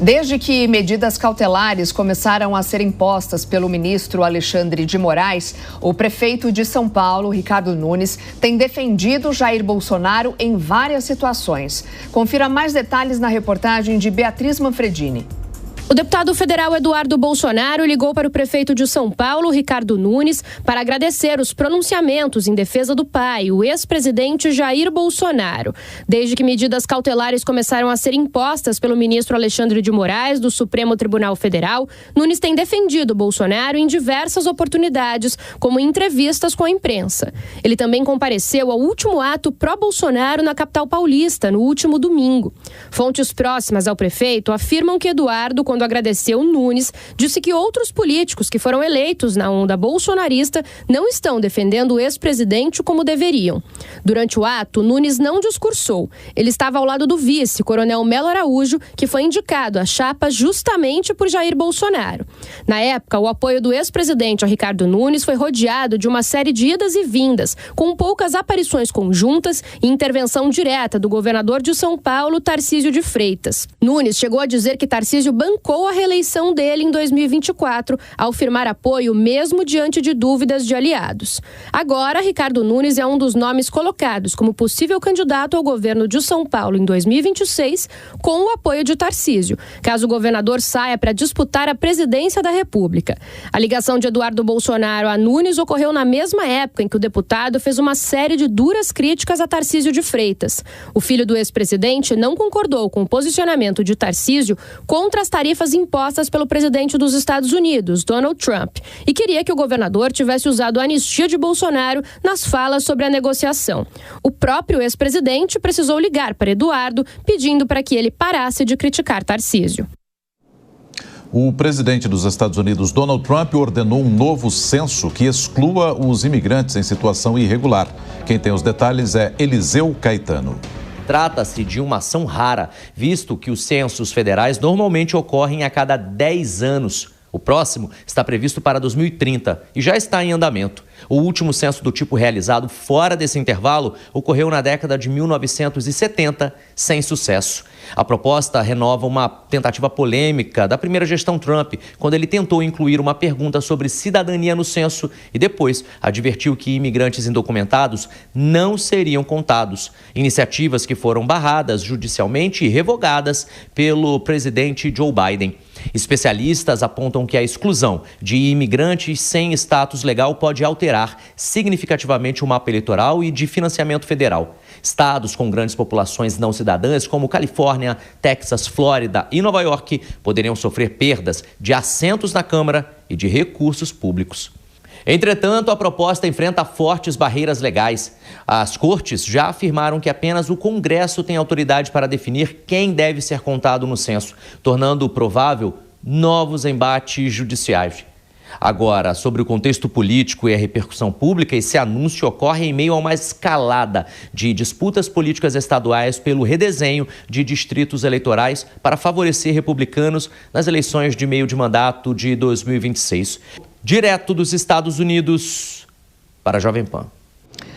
Desde que medidas cautelares começaram a ser impostas pelo ministro Alexandre de Moraes, o prefeito de São Paulo, Ricardo Nunes, tem defendido Jair Bolsonaro em várias situações. Confira mais detalhes na reportagem de Beatriz Manfredini. O deputado federal Eduardo Bolsonaro ligou para o prefeito de São Paulo, Ricardo Nunes, para agradecer os pronunciamentos em defesa do pai, o ex-presidente Jair Bolsonaro. Desde que medidas cautelares começaram a ser impostas pelo ministro Alexandre de Moraes, do Supremo Tribunal Federal, Nunes tem defendido Bolsonaro em diversas oportunidades, como em entrevistas com a imprensa. Ele também compareceu ao último ato pró-Bolsonaro na capital paulista, no último domingo. Fontes próximas ao prefeito afirmam que Eduardo, quando agradeceu Nunes, disse que outros políticos que foram eleitos na onda bolsonarista não estão defendendo o ex-presidente como deveriam. Durante o ato, Nunes não discursou. Ele estava ao lado do vice, Coronel Melo Araújo, que foi indicado à chapa justamente por Jair Bolsonaro. Na época, o apoio do ex-presidente a Ricardo Nunes foi rodeado de uma série de idas e vindas, com poucas aparições conjuntas e intervenção direta do governador de São Paulo, Tarcísio de Freitas. Nunes chegou a dizer que Tarcísio bancou a reeleição dele em 2024, ao firmar apoio mesmo diante de dúvidas de aliados. Agora, Ricardo Nunes é um dos nomes colocados como possível candidato ao governo de São Paulo em 2026, com o apoio de Tarcísio, caso o governador saia para disputar a presidência da República. A ligação de Eduardo Bolsonaro a Nunes ocorreu na mesma época em que o deputado fez uma série de duras críticas a Tarcísio de Freitas. O filho do ex-presidente não concordou com o posicionamento de Tarcísio contra as tarifas impostas pelo presidente dos Estados Unidos, Donald Trump, e queria que o governador tivesse usado a anistia de Bolsonaro nas falas sobre a negociação. O próprio ex-presidente precisou ligar para Eduardo, pedindo para que ele parasse de criticar Tarcísio. O presidente dos Estados Unidos, Donald Trump, ordenou um novo censo que exclua os imigrantes em situação irregular. Quem tem os detalhes é Eliseu Caetano. Trata-se de uma ação rara, visto que os censos federais normalmente ocorrem a cada 10 anos. O próximo está previsto para 2030 e já está em andamento. O último censo do tipo realizado fora desse intervalo ocorreu na década de 1970, sem sucesso. A proposta renova uma tentativa polêmica da primeira gestão Trump, quando ele tentou incluir uma pergunta sobre cidadania no censo e depois advertiu que imigrantes indocumentados não seriam contados. Iniciativas que foram barradas judicialmente e revogadas pelo presidente Joe Biden. Especialistas apontam que a exclusão de imigrantes sem status legal pode alterar significativamente o mapa eleitoral e de financiamento federal. Estados com grandes populações não cidadãs, como Califórnia, Texas, Flórida e Nova York, poderiam sofrer perdas de assentos na Câmara e de recursos públicos. Entretanto, a proposta enfrenta fortes barreiras legais. As cortes já afirmaram que apenas o Congresso tem autoridade para definir quem deve ser contado no censo, tornando provável novos embates judiciais. Agora, sobre o contexto político e a repercussão pública, esse anúncio ocorre em meio a uma escalada de disputas políticas estaduais pelo redesenho de distritos eleitorais para favorecer republicanos nas eleições de meio de mandato de 2026. Direto dos Estados Unidos, para a Jovem Pan.